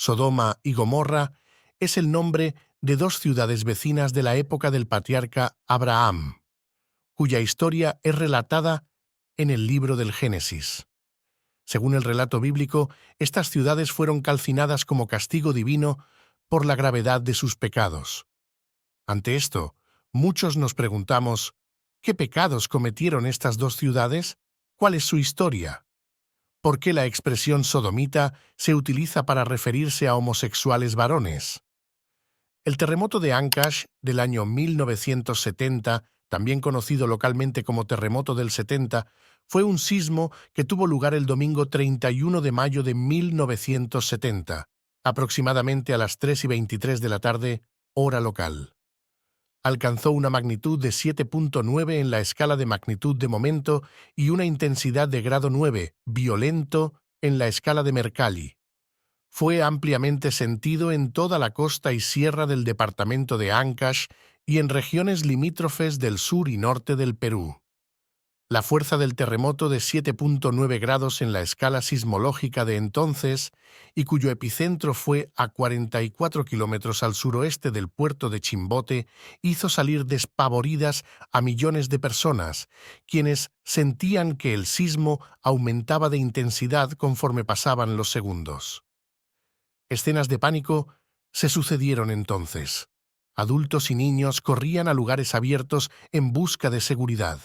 Sodoma y Gomorra es el nombre de dos ciudades vecinas de la época del patriarca Abraham, cuya historia es relatada en el libro del Génesis. Según el relato bíblico, estas ciudades fueron calcinadas como castigo divino por la gravedad de sus pecados. Ante esto, muchos nos preguntamos, ¿qué pecados cometieron estas dos ciudades? ¿Cuál es su historia? ¿Por qué la expresión sodomita se utiliza para referirse a homosexuales varones? El terremoto de Ancash del año 1970, también conocido localmente como terremoto del 70, fue un sismo que tuvo lugar el domingo 31 de mayo de 1970, aproximadamente a las 3:23 de la tarde, hora local. Alcanzó una magnitud de 7.9 en la escala de magnitud de momento y una intensidad de grado 9, violento, en la escala de Mercalli. Fue ampliamente sentido en toda la costa y sierra del departamento de Ancash y en regiones limítrofes del sur y norte del Perú. La fuerza del terremoto de 7.9 grados en la escala sismológica de entonces, y cuyo epicentro fue a 44 kilómetros al suroeste del puerto de Chimbote, hizo salir despavoridas a millones de personas, quienes sentían que el sismo aumentaba de intensidad conforme pasaban los segundos. Escenas de pánico se sucedieron entonces. Adultos y niños corrían a lugares abiertos en busca de seguridad.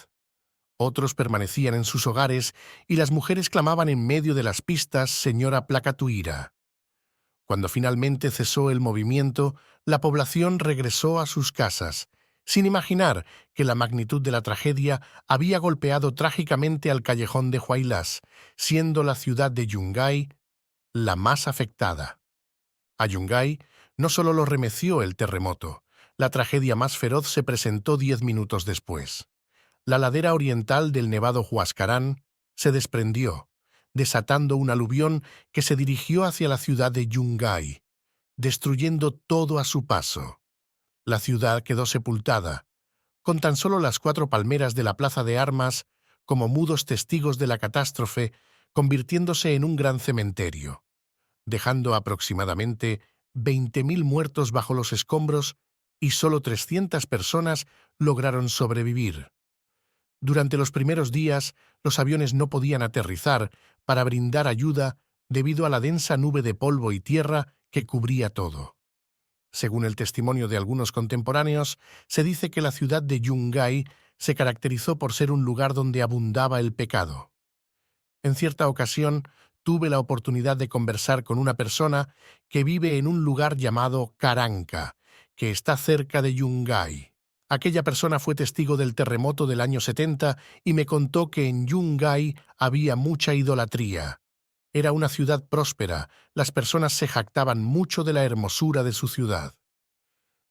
Otros permanecían en sus hogares y las mujeres clamaban en medio de las pistas, «Señora, placa tu ira». Cuando finalmente cesó el movimiento, la población regresó a sus casas, sin imaginar que la magnitud de la tragedia había golpeado trágicamente al callejón de Huaylas, siendo la ciudad de Yungay la más afectada. A Yungay no solo lo remeció el terremoto, la tragedia más feroz se presentó 10 minutos después. La ladera oriental del nevado Huascarán se desprendió, desatando un aluvión que se dirigió hacia la ciudad de Yungay, destruyendo todo a su paso. La ciudad quedó sepultada, con tan solo las 4 palmeras de la plaza de armas como mudos testigos de la catástrofe, convirtiéndose en un gran cementerio, dejando aproximadamente 20.000 muertos bajo los escombros y solo 300 personas lograron sobrevivir. Durante los primeros días, los aviones no podían aterrizar para brindar ayuda debido a la densa nube de polvo y tierra que cubría todo. Según el testimonio de algunos contemporáneos, se dice que la ciudad de Yungay se caracterizó por ser un lugar donde abundaba el pecado. En cierta ocasión, tuve la oportunidad de conversar con una persona que vive en un lugar llamado Caranca, que está cerca de Yungay. Aquella persona fue testigo del terremoto del año 70 y me contó que en Yungay había mucha idolatría. Era una ciudad próspera, las personas se jactaban mucho de la hermosura de su ciudad.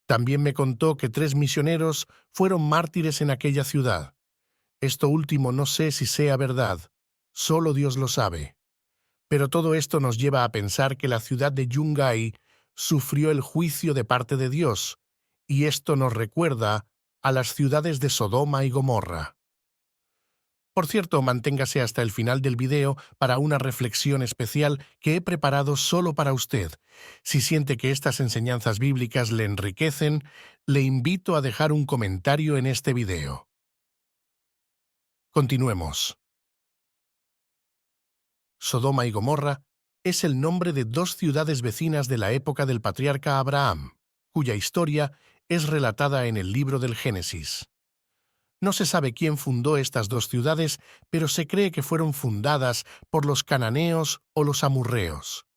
También me contó que 3 misioneros fueron mártires en aquella ciudad. Esto último no sé si sea verdad, solo Dios lo sabe. Pero todo esto nos lleva a pensar que la ciudad de Yungay sufrió el juicio de parte de Dios, y esto nos recuerda a las ciudades de Sodoma y Gomorra. Por cierto, manténgase hasta el final del video para una reflexión especial que he preparado solo para usted. Si siente que estas enseñanzas bíblicas le enriquecen, le invito a dejar un comentario en este video. Continuemos. Sodoma y Gomorra es el nombre de 2 ciudades vecinas de la época del patriarca Abraham, cuya historia es relatada en el libro del Génesis. No se sabe quién fundó estas 2 ciudades, pero se cree que fueron fundadas por los cananeos o los amurreos.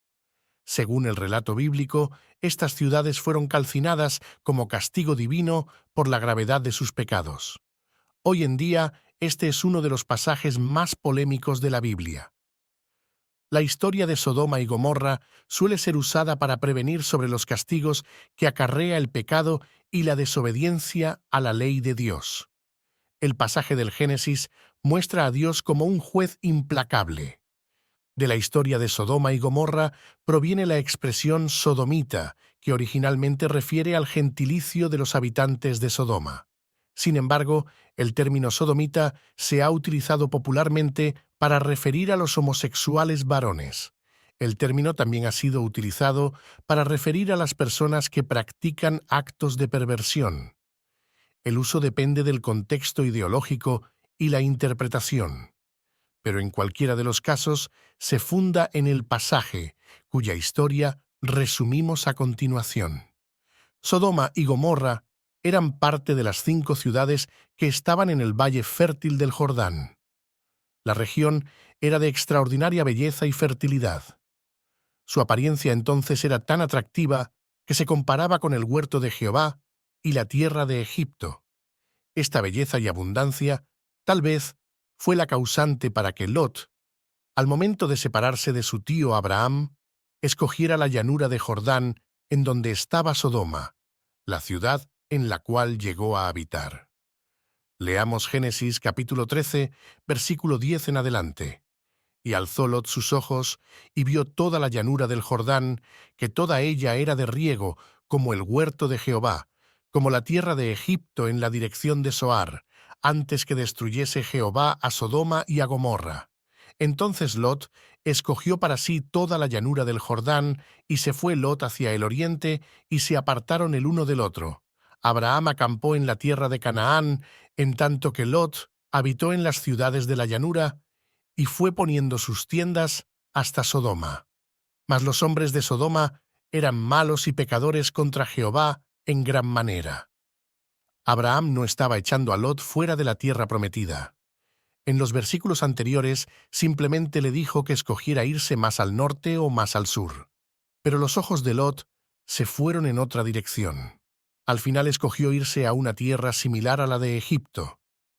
Según el relato bíblico, estas ciudades fueron calcinadas como castigo divino por la gravedad de sus pecados. Hoy en día, este es uno de los pasajes más polémicos de la Biblia. La historia de Sodoma y Gomorra suele ser usada para prevenir sobre los castigos que acarrea el pecado y la desobediencia a la ley de Dios. El pasaje del Génesis muestra a Dios como un juez implacable. De la historia de Sodoma y Gomorra proviene la expresión sodomita, que originalmente refiere al gentilicio de los habitantes de Sodoma. Sin embargo, el término sodomita se ha utilizado popularmente para referir a los homosexuales varones. El término también ha sido utilizado para referir a las personas que practican actos de perversión. El uso depende del contexto ideológico y la interpretación, pero en cualquiera de los casos se funda en el pasaje, cuya historia resumimos a continuación. Sodoma y Gomorra eran parte de las 5 ciudades que estaban en el valle fértil del Jordán. La región era de extraordinaria belleza y fertilidad. Su apariencia entonces era tan atractiva que se comparaba con el huerto de Jehová y la tierra de Egipto. Esta belleza y abundancia, tal vez, fue la causante para que Lot, al momento de separarse de su tío Abraham, escogiera la llanura de Jordán en donde estaba Sodoma, la ciudad en la cual llegó a habitar. Leamos Génesis capítulo 13, versículo 10 en adelante. Y alzó Lot sus ojos, y vio toda la llanura del Jordán, que toda ella era de riego, como el huerto de Jehová, como la tierra de Egipto en la dirección de Zoar, antes que destruyese Jehová a Sodoma y a Gomorra. Entonces Lot escogió para sí toda la llanura del Jordán, y se fue Lot hacia el oriente, y se apartaron el uno del otro. Abraham acampó en la tierra de Canaán, en tanto que Lot habitó en las ciudades de la llanura, y fue poniendo sus tiendas hasta Sodoma. Mas los hombres de Sodoma eran malos y pecadores contra Jehová en gran manera. Abraham no estaba echando a Lot fuera de la tierra prometida. En los versículos anteriores simplemente le dijo que escogiera irse más al norte o más al sur. Pero los ojos de Lot se fueron en otra dirección. Al final escogió irse a una tierra similar a la de Egipto.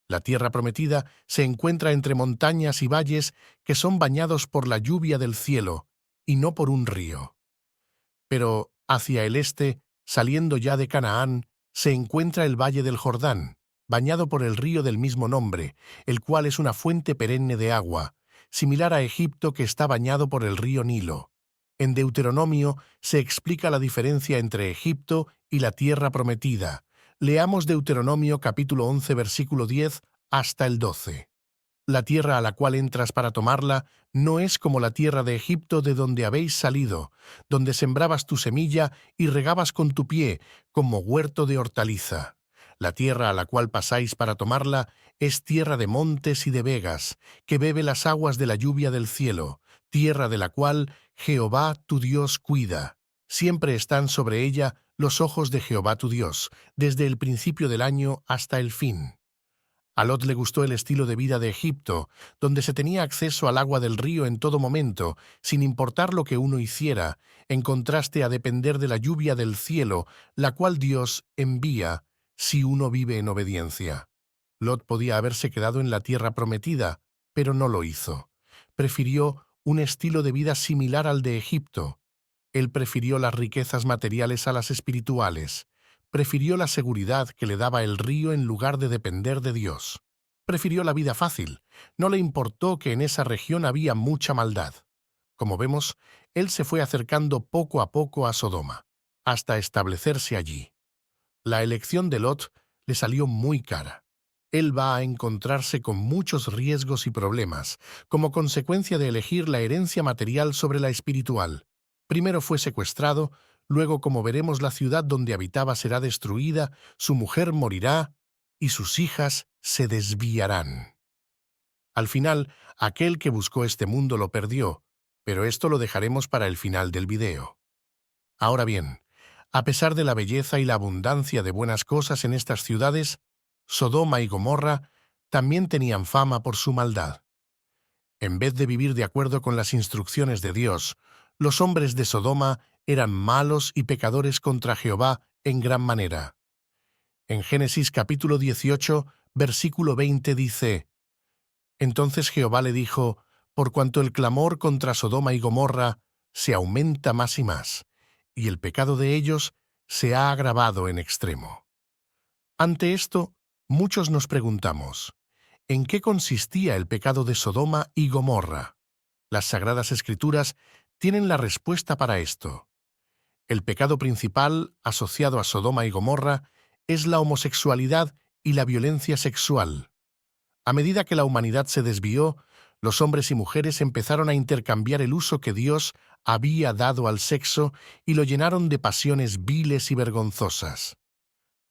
La tierra prometida se encuentra entre montañas y valles que son bañados por la lluvia del cielo y no por un río. Pero hacia el este, saliendo ya de Canaán, se encuentra el valle del Jordán, bañado por el río del mismo nombre, el cual es una fuente perenne de agua, similar a Egipto que está bañado por el río Nilo. En Deuteronomio se explica la diferencia entre Egipto y la tierra prometida. Leamos Deuteronomio capítulo 11 versículo 10 hasta el 12. La tierra a la cual entras para tomarla no es como la tierra de Egipto de donde habéis salido, donde sembrabas tu semilla y regabas con tu pie, como huerto de hortaliza. La tierra a la cual pasáis para tomarla es tierra de montes y de vegas, que bebe las aguas de la lluvia del cielo, tierra de la cual Jehová tu Dios cuida. Siempre están sobre ella los ojos de Jehová tu Dios, desde el principio del año hasta el fin. A Lot le gustó el estilo de vida de Egipto, donde se tenía acceso al agua del río en todo momento, sin importar lo que uno hiciera, en contraste a depender de la lluvia del cielo, la cual Dios envía si uno vive en obediencia. Lot podía haberse quedado en la tierra prometida, pero no lo hizo. Prefirió un estilo de vida similar al de Egipto. Él prefirió las riquezas materiales a las espirituales. Prefirió la seguridad que le daba el río en lugar de depender de Dios. Prefirió la vida fácil. No le importó que en esa región había mucha maldad. Como vemos, él se fue acercando poco a poco a Sodoma, hasta establecerse allí. La elección de Lot le salió muy cara. Él va a encontrarse con muchos riesgos y problemas, como consecuencia de elegir la herencia material sobre la espiritual. Primero fue secuestrado, luego, como veremos, la ciudad donde habitaba será destruida, su mujer morirá y sus hijas se desviarán. Al final, aquel que buscó este mundo lo perdió, pero esto lo dejaremos para el final del video. Ahora bien, a pesar de la belleza y la abundancia de buenas cosas en estas ciudades, Sodoma y Gomorra también tenían fama por su maldad. En vez de vivir de acuerdo con las instrucciones de Dios, los hombres de Sodoma eran malos y pecadores contra Jehová en gran manera. En Génesis capítulo 18, versículo 20 dice: Entonces Jehová le dijo: Por cuanto el clamor contra Sodoma y Gomorra se aumenta más y más, y el pecado de ellos se ha agravado en extremo. Ante esto, muchos nos preguntamos: ¿en qué consistía el pecado de Sodoma y Gomorra? Las Sagradas Escrituras tienen la respuesta para esto. El pecado principal asociado a Sodoma y Gomorra es la homosexualidad y la violencia sexual. A medida que la humanidad se desvió, los hombres y mujeres empezaron a intercambiar el uso que Dios había dado al sexo y lo llenaron de pasiones viles y vergonzosas.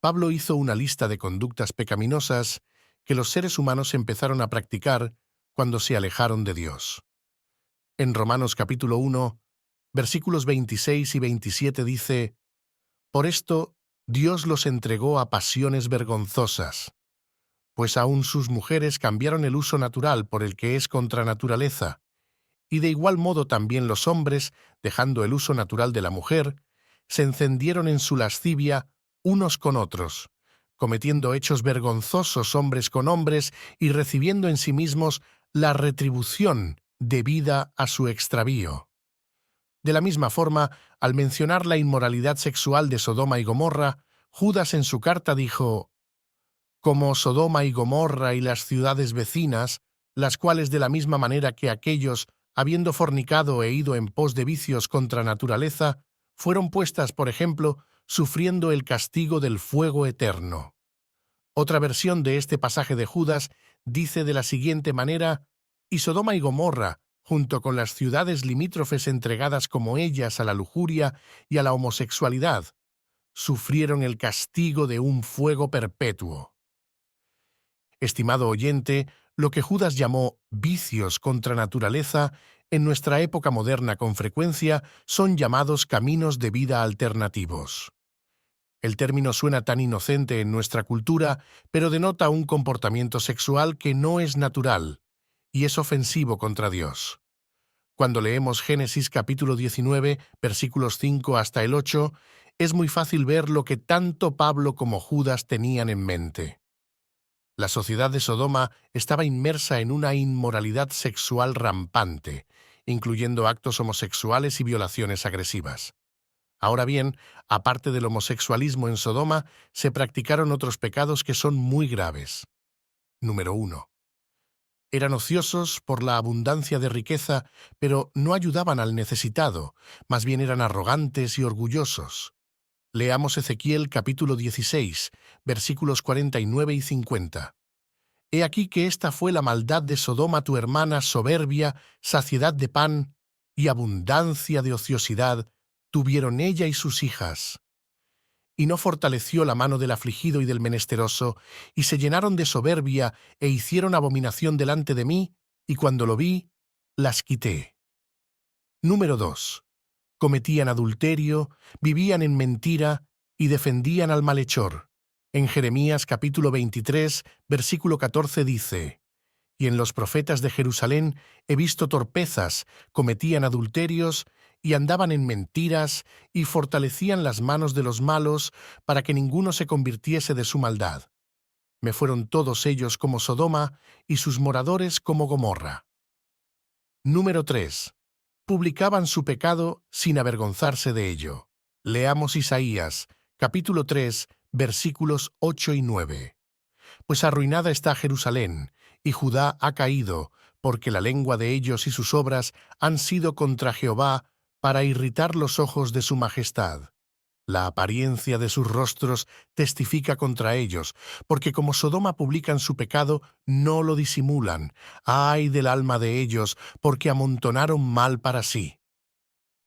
Pablo hizo una lista de conductas pecaminosas que los seres humanos empezaron a practicar cuando se alejaron de Dios. En Romanos capítulo 1, versículos 26 y 27 dice: «Por esto Dios los entregó a pasiones vergonzosas, pues aún sus mujeres cambiaron el uso natural por el que es contra naturaleza, y de igual modo también los hombres, dejando el uso natural de la mujer, se encendieron en su lascivia unos con otros, cometiendo hechos vergonzosos hombres con hombres y recibiendo en sí mismos la retribución debida a su extravío». De la misma forma, al mencionar la inmoralidad sexual de Sodoma y Gomorra, Judas en su carta dijo: «Como Sodoma y Gomorra y las ciudades vecinas, las cuales de la misma manera que aquellos, habiendo fornicado e ido en pos de vicios contra naturaleza, fueron puestas, por ejemplo, sufriendo el castigo del fuego eterno». Otra versión de este pasaje de Judas dice de la siguiente manera: «Y Sodoma y Gomorra, junto con las ciudades limítrofes entregadas como ellas a la lujuria y a la homosexualidad, sufrieron el castigo de un fuego perpetuo». Estimado oyente, lo que Judas llamó vicios contra naturaleza, en nuestra época moderna con frecuencia son llamados caminos de vida alternativos. El término suena tan inocente en nuestra cultura, pero denota un comportamiento sexual que no es natural y es ofensivo contra Dios. Cuando leemos Génesis capítulo 19, versículos 5 hasta el 8, es muy fácil ver lo que tanto Pablo como Judas tenían en mente. La sociedad de Sodoma estaba inmersa en una inmoralidad sexual rampante, incluyendo actos homosexuales y violaciones agresivas. Ahora bien, aparte del homosexualismo en Sodoma, se practicaron otros pecados que son muy graves. Número 1. Eran ociosos por la abundancia de riqueza, pero no ayudaban al necesitado, más bien eran arrogantes y orgullosos. Leamos Ezequiel capítulo 16, versículos 49 y 50. «He aquí que esta fue la maldad de Sodoma tu hermana, soberbia, saciedad de pan y abundancia de ociosidad tuvieron ella y sus hijas. Y no fortaleció la mano del afligido y del menesteroso, y se llenaron de soberbia e hicieron abominación delante de mí, y cuando lo vi, las quité». Número 2. Cometían adulterio, vivían en mentira y defendían al malhechor. En Jeremías capítulo 23, versículo 14 dice: «Y en los profetas de Jerusalén he visto torpezas, cometían adulterios y andaban en mentiras y fortalecían las manos de los malos para que ninguno se convirtiese de su maldad. Me fueron todos ellos como Sodoma y sus moradores como Gomorra». Número 3. Publicaban su pecado sin avergonzarse de ello. Leamos Isaías, capítulo 3, versículos 8 y 9. «Pues arruinada está Jerusalén, y Judá ha caído, porque la lengua de ellos y sus obras han sido contra Jehová para irritar los ojos de su majestad. La apariencia de sus rostros testifica contra ellos, porque como Sodoma publican su pecado, no lo disimulan. ¡Ay del alma de ellos, porque amontonaron mal para sí!».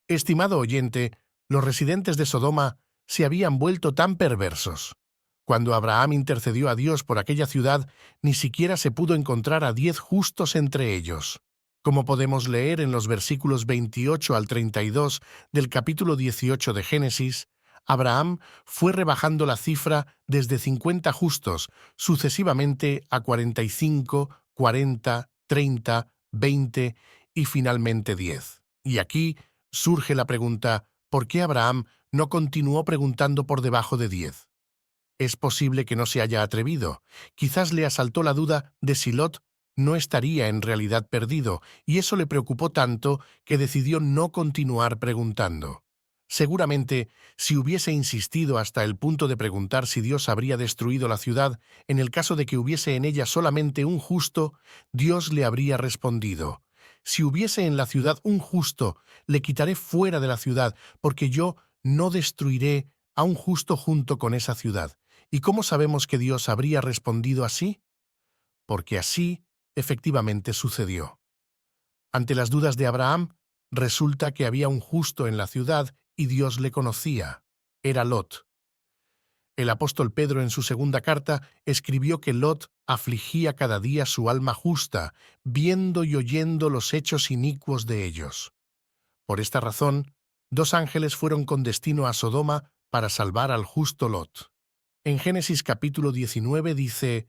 Estimado oyente, los residentes de Sodoma se habían vuelto tan perversos. Cuando Abraham intercedió a Dios por aquella ciudad, ni siquiera se pudo encontrar a 10 justos entre ellos. Como podemos leer en los versículos 28 al 32 del capítulo 18 de Génesis, Abraham fue rebajando la cifra desde 50 justos, sucesivamente a 45, 40, 30, 20 y finalmente 10. Y aquí surge la pregunta: ¿por qué Abraham no continuó preguntando por debajo de 10? Es posible que no se haya atrevido. Quizás le asaltó la duda de si Lot no estaría en realidad perdido, y eso le preocupó tanto que decidió no continuar preguntando. Seguramente, si hubiese insistido hasta el punto de preguntar si Dios habría destruido la ciudad, en el caso de que hubiese en ella solamente un justo, Dios le habría respondido: «Si hubiese en la ciudad un justo, le quitaré fuera de la ciudad, porque yo no destruiré a un justo junto con esa ciudad». ¿Y cómo sabemos que Dios habría respondido así? Porque así efectivamente sucedió. Ante las dudas de Abraham, Resulta que había un justo en la ciudad y Dios le conocía. Era Lot. El apóstol Pedro en su segunda carta escribió que Lot afligía cada día su alma justa, viendo y oyendo los hechos inicuos de ellos. Por esta razón, 2 ángeles fueron con destino a Sodoma para salvar al justo Lot. En Génesis capítulo 19 dice: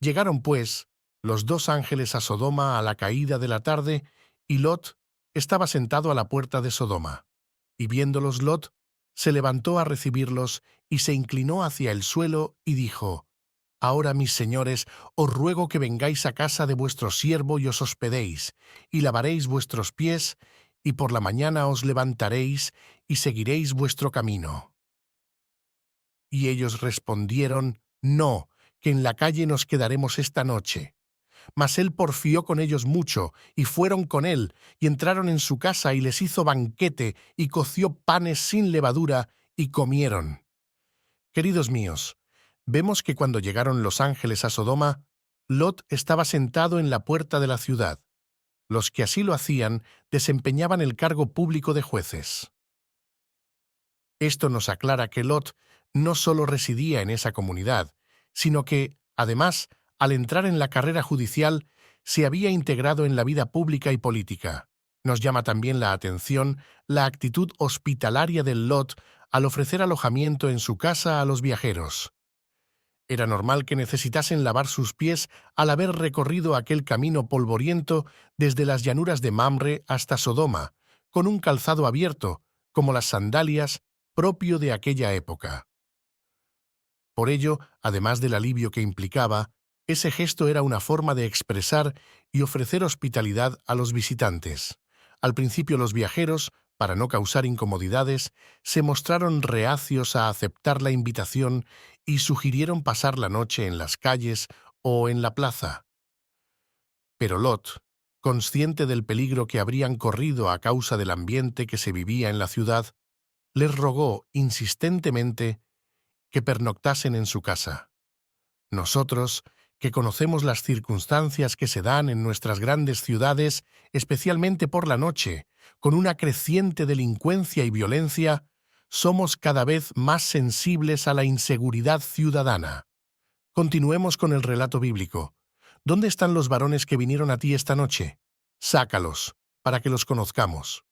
Llegaron, pues, los 2 ángeles a Sodoma a la caída de la tarde, y Lot estaba sentado a la puerta de Sodoma. Y viéndolos Lot, se levantó a recibirlos y se inclinó hacia el suelo y dijo: Ahora, mis señores, os ruego que vengáis a casa de vuestro siervo y os hospedéis, y lavaréis vuestros pies, y por la mañana os levantaréis y seguiréis vuestro camino. Y ellos respondieron: No, que en la calle nos quedaremos esta noche. Mas él porfió con ellos mucho, y fueron con él, y entraron en su casa, y les hizo banquete, y coció panes sin levadura, y comieron. Queridos míos, vemos que cuando llegaron los ángeles a Sodoma, Lot estaba sentado en la puerta de la ciudad. Los que así lo hacían desempeñaban el cargo público de jueces. Esto nos aclara que Lot no solo residía en esa comunidad, sino que, además, al entrar en la carrera judicial, se había integrado en la vida pública y política. Nos llama también la atención la actitud hospitalaria del Lot al ofrecer alojamiento en su casa a los viajeros. Era normal que necesitasen lavar sus pies al haber recorrido aquel camino polvoriento desde las llanuras de Mamre hasta Sodoma, con un calzado abierto, como las sandalias, propio de aquella época. Por ello, además del alivio que implicaba, ese gesto era una forma de expresar y ofrecer hospitalidad a los visitantes. Al principio los viajeros, para no causar incomodidades, se mostraron reacios a aceptar la invitación y sugirieron pasar la noche en las calles o en la plaza. Pero Lot, consciente del peligro que habrían corrido a causa del ambiente que se vivía en la ciudad, les rogó insistentemente que pernoctasen en su casa. Nosotros, que conocemos las circunstancias que se dan en nuestras grandes ciudades, especialmente por la noche, con una creciente delincuencia y violencia, somos cada vez más sensibles a la inseguridad ciudadana. Continuemos con el relato bíblico. ¿Dónde están los varones que vinieron a ti esta noche? Sácalos, para que los conozcamos.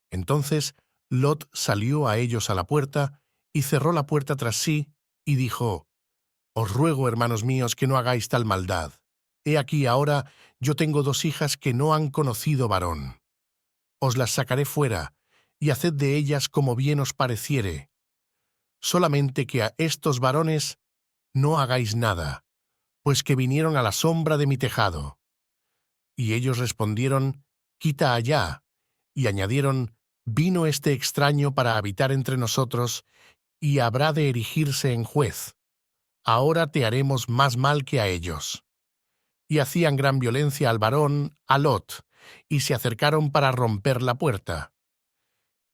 Entonces Lot salió a ellos a la puerta y cerró la puerta tras sí y dijo: Os ruego, hermanos míos, que no hagáis tal maldad. He aquí ahora yo tengo 2 hijas que no han conocido varón. Os las sacaré fuera, y haced de ellas como bien os pareciere. Solamente que a estos varones no hagáis nada, pues que vinieron a la sombra de mi tejado. Y ellos respondieron: Quita allá. Y añadieron: Vino este extraño para habitar entre nosotros, y habrá de erigirse en juez. Ahora te haremos más mal que a ellos. Y hacían gran violencia al varón, a Lot, y se acercaron para romper la puerta.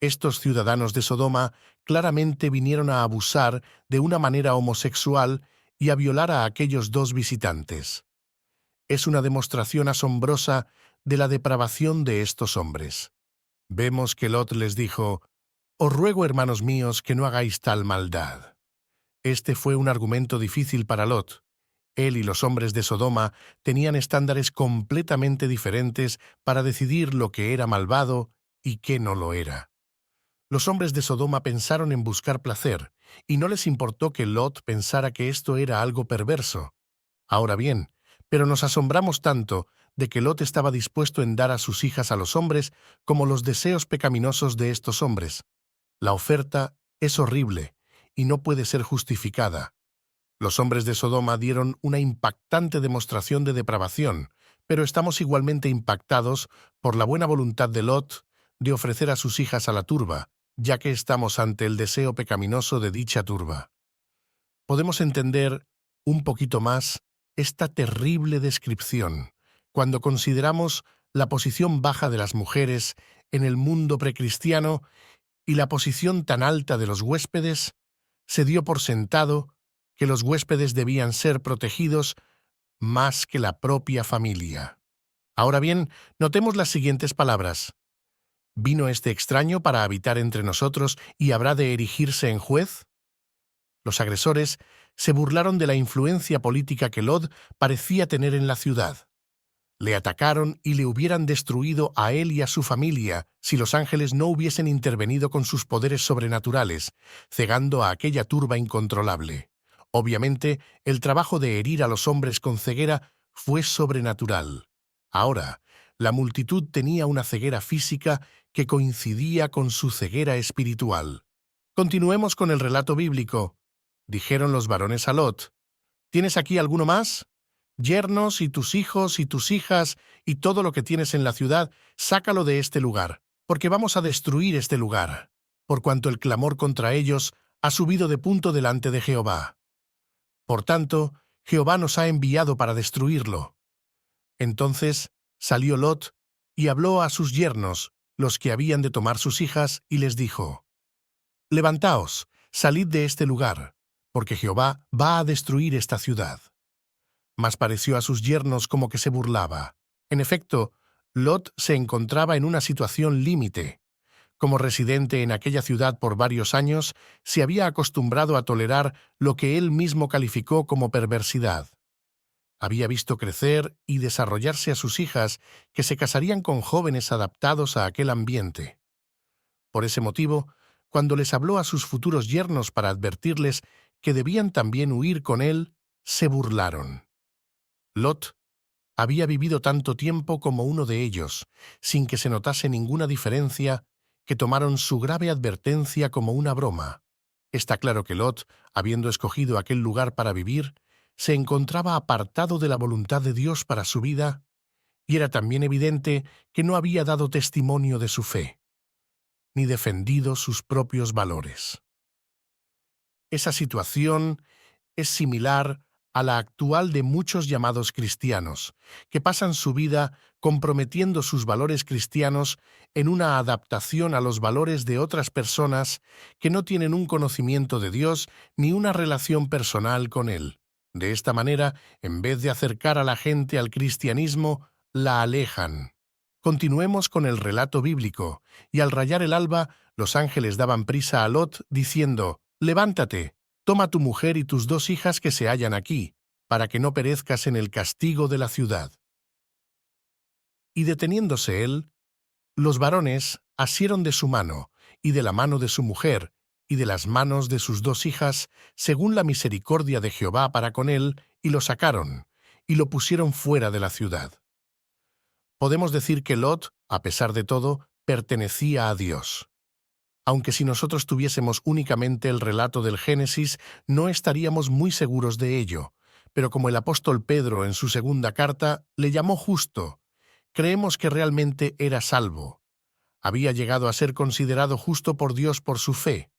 Estos ciudadanos de Sodoma claramente vinieron a abusar de una manera homosexual y a violar a aquellos 2 visitantes. Es una demostración asombrosa de la depravación de estos hombres. Vemos que Lot les dijo: Os ruego, hermanos míos, que no hagáis tal maldad. Este fue un argumento difícil para Lot. Él y los hombres de Sodoma tenían estándares completamente diferentes para decidir lo que era malvado y qué no lo era. Los hombres de Sodoma pensaron en buscar placer, y no les importó que Lot pensara que esto era algo perverso. Ahora bien, pero nos asombramos tanto de que Lot estaba dispuesto en dar a sus hijas a los hombres como los deseos pecaminosos de estos hombres. La oferta es horrible y no puede ser justificada. Los hombres de Sodoma dieron una impactante demostración de depravación, pero estamos igualmente impactados por la buena voluntad de Lot de ofrecer a sus hijas a la turba, ya que estamos ante el deseo pecaminoso de dicha turba. Podemos entender un poquito más esta terrible descripción cuando consideramos la posición baja de las mujeres en el mundo precristiano y la posición tan alta de los huéspedes. Se dio por sentado que los huéspedes debían ser protegidos más que la propia familia. Ahora bien, notemos las siguientes palabras. ¿Vino este extraño para habitar entre nosotros y habrá de erigirse en juez? Los agresores se burlaron de la influencia política que Lot parecía tener en la ciudad. Le atacaron y le hubieran destruido a él y a su familia si los ángeles no hubiesen intervenido con sus poderes sobrenaturales, cegando a aquella turba incontrolable. Obviamente, el trabajo de herir a los hombres con ceguera fue sobrenatural. Ahora, la multitud tenía una ceguera física que coincidía con su ceguera espiritual. Continuemos con el relato bíblico. Dijeron los varones a Lot: ¿Tienes aquí alguno más? Yernos y tus hijos y tus hijas y todo lo que tienes en la ciudad, sácalo de este lugar, porque vamos a destruir este lugar, por cuanto el clamor contra ellos ha subido de punto delante de Jehová. Por tanto, Jehová nos ha enviado para destruirlo. Entonces salió Lot y habló a sus yernos, los que habían de tomar sus hijas, y les dijo: Levantaos, salid de este lugar, porque Jehová va a destruir esta ciudad. Mas pareció a sus yernos como que se burlaba. En efecto, Lot se encontraba en una situación límite. Como residente en aquella ciudad por varios años, se había acostumbrado a tolerar lo que él mismo calificó como perversidad. Había visto crecer y desarrollarse a sus hijas, que se casarían con jóvenes adaptados a aquel ambiente. Por ese motivo, cuando les habló a sus futuros yernos para advertirles que debían también huir con él, se burlaron. Lot había vivido tanto tiempo como uno de ellos, sin que se notase ninguna diferencia, que tomaron su grave advertencia como una broma. Está claro que Lot, habiendo escogido aquel lugar para vivir, se encontraba apartado de la voluntad de Dios para su vida, y era también evidente que no había dado testimonio de su fe, ni defendido sus propios valores. Esa situación es similar a la actual de muchos llamados cristianos, que pasan su vida comprometiendo sus valores cristianos en una adaptación a los valores de otras personas que no tienen un conocimiento de Dios ni una relación personal con Él. De esta manera, en vez de acercar a la gente al cristianismo, la alejan. Continuemos con el relato bíblico, y al rayar el alba, los ángeles daban prisa a Lot, diciendo: «Levántate, toma tu mujer y tus 2 hijas que se hallan aquí, para que no perezcas en el castigo de la ciudad». Y deteniéndose él, los varones asieron de su mano, y de la mano de su mujer, y de las manos de sus 2 hijas, según la misericordia de Jehová para con él, y lo sacaron, y lo pusieron fuera de la ciudad. Podemos decir que Lot, a pesar de todo, pertenecía a Dios. Aunque si nosotros tuviésemos únicamente el relato del Génesis, no estaríamos muy seguros de ello, pero como el apóstol Pedro en su segunda carta le llamó justo, creemos que realmente era salvo. Había llegado a ser considerado justo por Dios por su fe,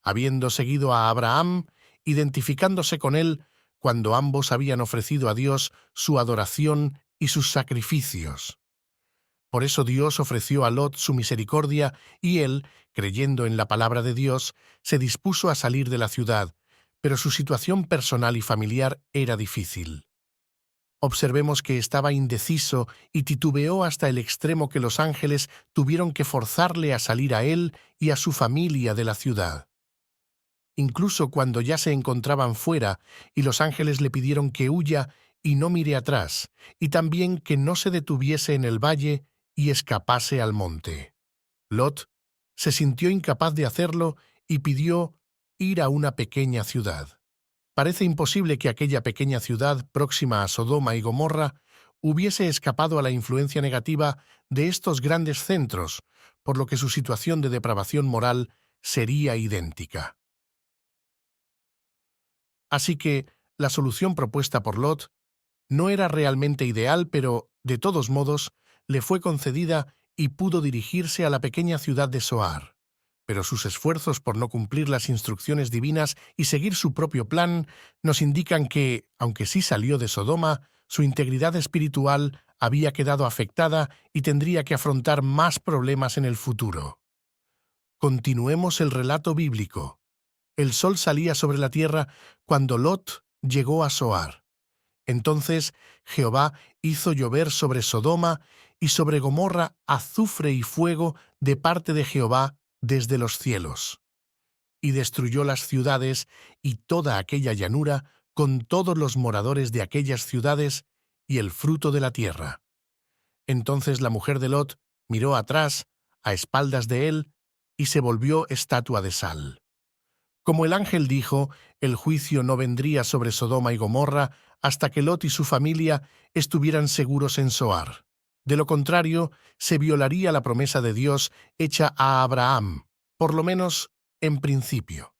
habiendo seguido a Abraham, identificándose con él cuando ambos habían ofrecido a Dios su adoración y sus sacrificios. Por eso Dios ofreció a Lot su misericordia y él, creyendo en la palabra de Dios, se dispuso a salir de la ciudad, pero su situación personal y familiar era difícil. Observemos que estaba indeciso y titubeó hasta el extremo que los ángeles tuvieron que forzarle a salir a él y a su familia de la ciudad. Incluso cuando ya se encontraban fuera y los ángeles le pidieron que huya y no mire atrás, y también que no se detuviese en el valle y escapase al monte. Lot se sintió incapaz de hacerlo y pidió ir a una pequeña ciudad. Parece imposible que aquella pequeña ciudad próxima a Sodoma y Gomorra hubiese escapado a la influencia negativa de estos grandes centros, por lo que su situación de depravación moral sería idéntica. Así que la solución propuesta por Lot no era realmente ideal, pero, de todos modos, le fue concedida y pudo dirigirse a la pequeña ciudad de Zoar. Pero sus esfuerzos por no cumplir las instrucciones divinas y seguir su propio plan nos indican que, aunque sí salió de Sodoma, su integridad espiritual había quedado afectada y tendría que afrontar más problemas en el futuro. Continuemos el relato bíblico. El sol salía sobre la tierra cuando Lot llegó a Zoar. Entonces Jehová hizo llover sobre Sodoma y sobre Gomorra azufre y fuego de parte de Jehová desde los cielos. Y destruyó las ciudades y toda aquella llanura con todos los moradores de aquellas ciudades y el fruto de la tierra. Entonces la mujer de Lot miró atrás, a espaldas de él, y se volvió estatua de sal. Como el ángel dijo, el juicio no vendría sobre Sodoma y Gomorra hasta que Lot y su familia estuvieran seguros en Zoar. De lo contrario, se violaría la promesa de Dios hecha a Abraham, por lo menos en principio.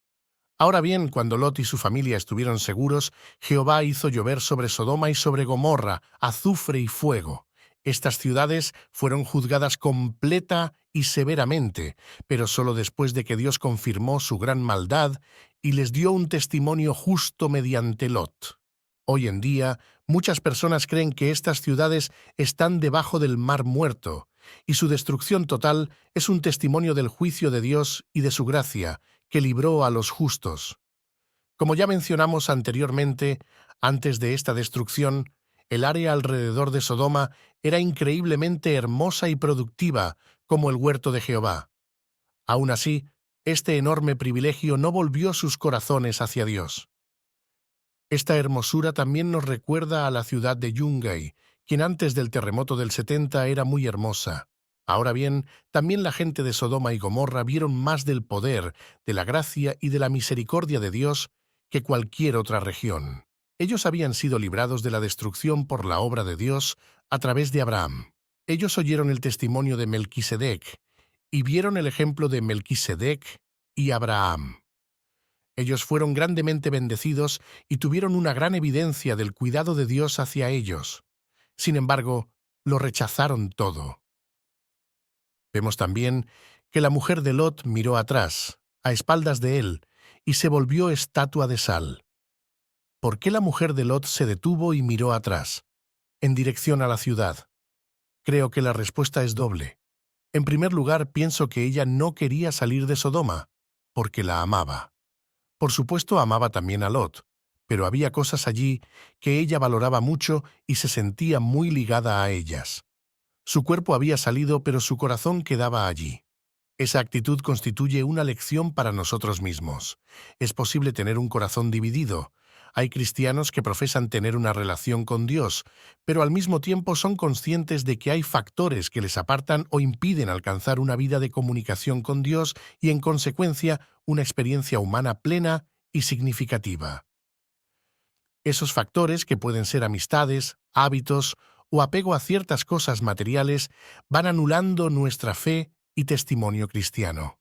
Ahora bien, cuando Lot y su familia estuvieron seguros, Jehová hizo llover sobre Sodoma y sobre Gomorra azufre y fuego. Estas ciudades fueron juzgadas completa y severamente, pero solo después de que Dios confirmó su gran maldad y les dio un testimonio justo mediante Lot. Hoy en día, muchas personas creen que estas ciudades están debajo del Mar Muerto, y su destrucción total es un testimonio del juicio de Dios y de su gracia, que libró a los justos. Como ya mencionamos anteriormente, antes de esta destrucción, el área alrededor de Sodoma era increíblemente hermosa y productiva, como el huerto de Jehová. Aún así, este enorme privilegio no volvió sus corazones hacia Dios. Esta hermosura también nos recuerda a la ciudad de Yungay, quien antes del terremoto del 70 era muy hermosa. Ahora bien, también la gente de Sodoma y Gomorra vieron más del poder, de la gracia y de la misericordia de Dios que cualquier otra región. Ellos habían sido librados de la destrucción por la obra de Dios a través de Abraham. Ellos oyeron el testimonio de Melquisedec y vieron el ejemplo de Melquisedec y Abraham. Ellos fueron grandemente bendecidos y tuvieron una gran evidencia del cuidado de Dios hacia ellos. Sin embargo, lo rechazaron todo. Vemos también que la mujer de Lot miró atrás, a espaldas de él, y se volvió estatua de sal. ¿Por qué la mujer de Lot se detuvo y miró atrás, en dirección a la ciudad? Creo que la respuesta es doble. En primer lugar, pienso que ella no quería salir de Sodoma, porque la amaba. Por supuesto, amaba también a Lot, pero había cosas allí que ella valoraba mucho y se sentía muy ligada a ellas. Su cuerpo había salido, pero su corazón quedaba allí. Esa actitud constituye una lección para nosotros mismos. Es posible tener un corazón dividido. Hay cristianos que profesan tener una relación con Dios, pero al mismo tiempo son conscientes de que hay factores que les apartan o impiden alcanzar una vida de comunicación con Dios y, en consecuencia, una experiencia humana plena y significativa. Esos factores, que pueden ser amistades, hábitos o apego a ciertas cosas materiales, van anulando nuestra fe y testimonio cristiano.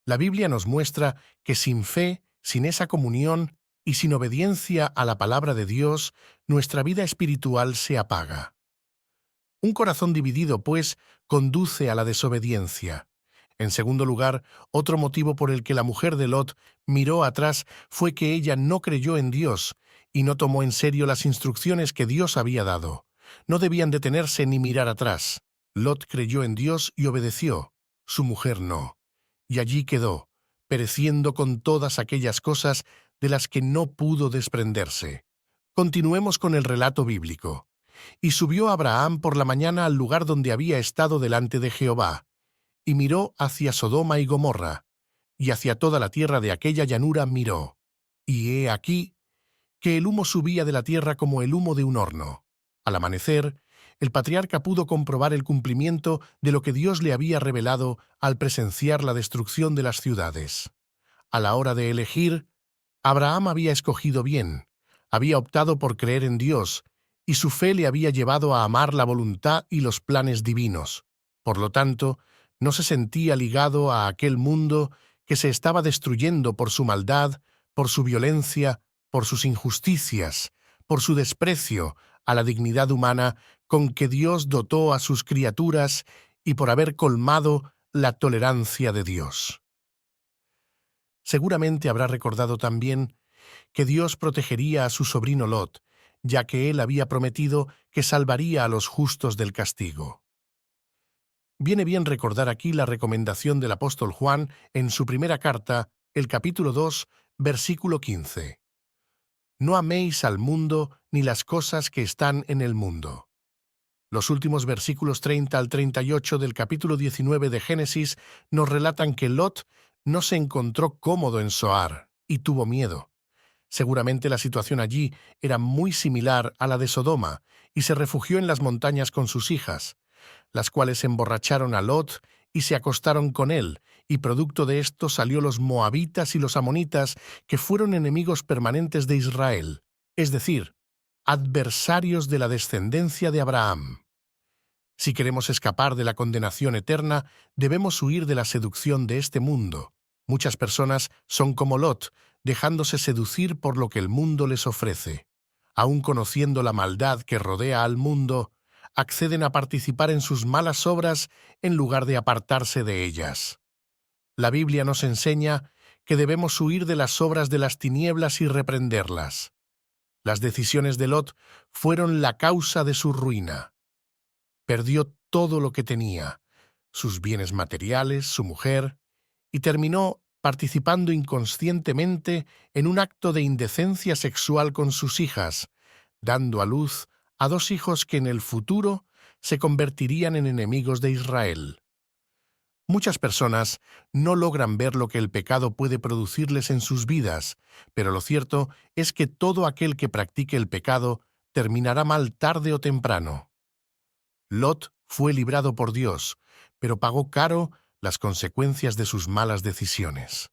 La Biblia nos muestra que sin fe, sin esa comunión y sin obediencia a la palabra de Dios, nuestra vida espiritual se apaga. Un corazón dividido, pues, conduce a la desobediencia. En segundo lugar, otro motivo por el que la mujer de Lot miró atrás fue que ella no creyó en Dios y no tomó en serio las instrucciones que Dios había dado. No debían detenerse ni mirar atrás. Lot creyó en Dios y obedeció. Su mujer no. Y allí quedó, pereciendo con todas aquellas cosas de las que no pudo desprenderse. Continuemos con el relato bíblico. Y subió Abraham por la mañana al lugar donde había estado delante de Jehová, y miró hacia Sodoma y Gomorra, y hacia toda la tierra de aquella llanura miró. Y he aquí que el humo subía de la tierra como el humo de un horno. Al amanecer, el patriarca pudo comprobar el cumplimiento de lo que Dios le había revelado al presenciar la destrucción de las ciudades. A la hora de elegir, Abraham había escogido bien, había optado por creer en Dios, y su fe le había llevado a amar la voluntad y los planes divinos. Por lo tanto, no se sentía ligado a aquel mundo que se estaba destruyendo por su maldad, por su violencia, por sus injusticias, por su desprecio a la dignidad humana con que Dios dotó a sus criaturas y por haber colmado la tolerancia de Dios. Seguramente habrá recordado también que Dios protegería a su sobrino Lot, ya que él había prometido que salvaría a los justos del castigo. Viene bien recordar aquí la recomendación del apóstol Juan en su primera carta, el capítulo 2, versículo 15. No améis al mundo ni las cosas que están en el mundo. Los últimos versículos 30 al 38 del capítulo 19 de Génesis nos relatan que Lot no se encontró cómodo en Zoar y tuvo miedo. Seguramente la situación allí era muy similar a la de Sodoma y se refugió en las montañas con sus hijas, las cuales emborracharon a Lot y se acostaron con él, y producto de esto salió los moabitas y los amonitas, que fueron enemigos permanentes de Israel, es decir, adversarios de la descendencia de Abraham. Si queremos escapar de la condenación eterna, debemos huir de la seducción de este mundo. Muchas personas son como Lot, dejándose seducir por lo que el mundo les ofrece. Aun conociendo la maldad que rodea al mundo, acceden a participar en sus malas obras en lugar de apartarse de ellas. La Biblia nos enseña que debemos huir de las obras de las tinieblas y reprenderlas. Las decisiones de Lot fueron la causa de su ruina. Perdió todo lo que tenía, sus bienes materiales, su mujer, y terminó participando inconscientemente en un acto de indecencia sexual con sus hijas, dando a luz a dos hijos que en el futuro se convertirían en enemigos de Israel. Muchas personas no logran ver lo que el pecado puede producirles en sus vidas, pero lo cierto es que todo aquel que practique el pecado terminará mal tarde o temprano. Lot fue librado por Dios, pero pagó caro las consecuencias de sus malas decisiones.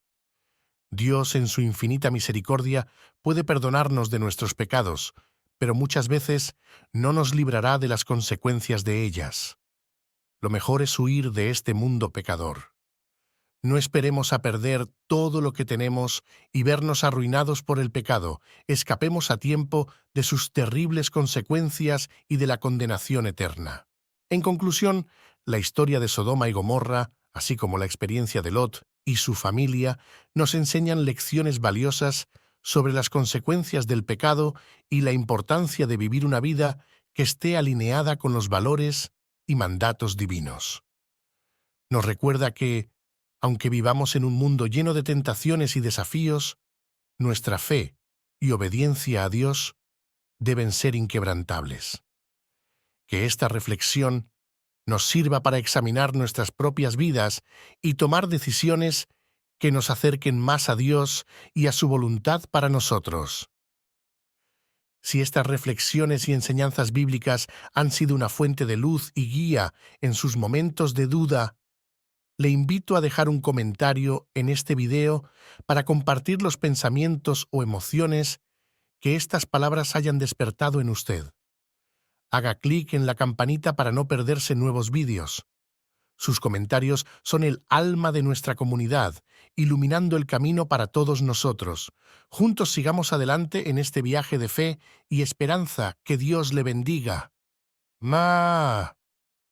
Dios, en su infinita misericordia, puede perdonarnos de nuestros pecados, pero muchas veces no nos librará de las consecuencias de ellas. Lo mejor es huir de este mundo pecador. No esperemos a perder todo lo que tenemos y vernos arruinados por el pecado. Escapemos a tiempo de sus terribles consecuencias y de la condenación eterna. En conclusión, la historia de Sodoma y Gomorra, así como la experiencia de Lot y su familia, nos enseñan lecciones valiosas sobre las consecuencias del pecado y la importancia de vivir una vida que esté alineada con los valores y mandatos divinos. Nos recuerda que, aunque vivamos en un mundo lleno de tentaciones y desafíos, nuestra fe y obediencia a Dios deben ser inquebrantables. Que esta reflexión nos sirva para examinar nuestras propias vidas y tomar decisiones que nos acerquen más a Dios y a su voluntad para nosotros. Si estas reflexiones y enseñanzas bíblicas han sido una fuente de luz y guía en sus momentos de duda, le invito a dejar un comentario en este video para compartir los pensamientos o emociones que estas palabras hayan despertado en usted. Haga clic en la campanita para no perderse nuevos vídeos. Sus comentarios son el alma de nuestra comunidad, iluminando el camino para todos nosotros. Juntos sigamos adelante en este viaje de fe y esperanza. Que Dios le bendiga.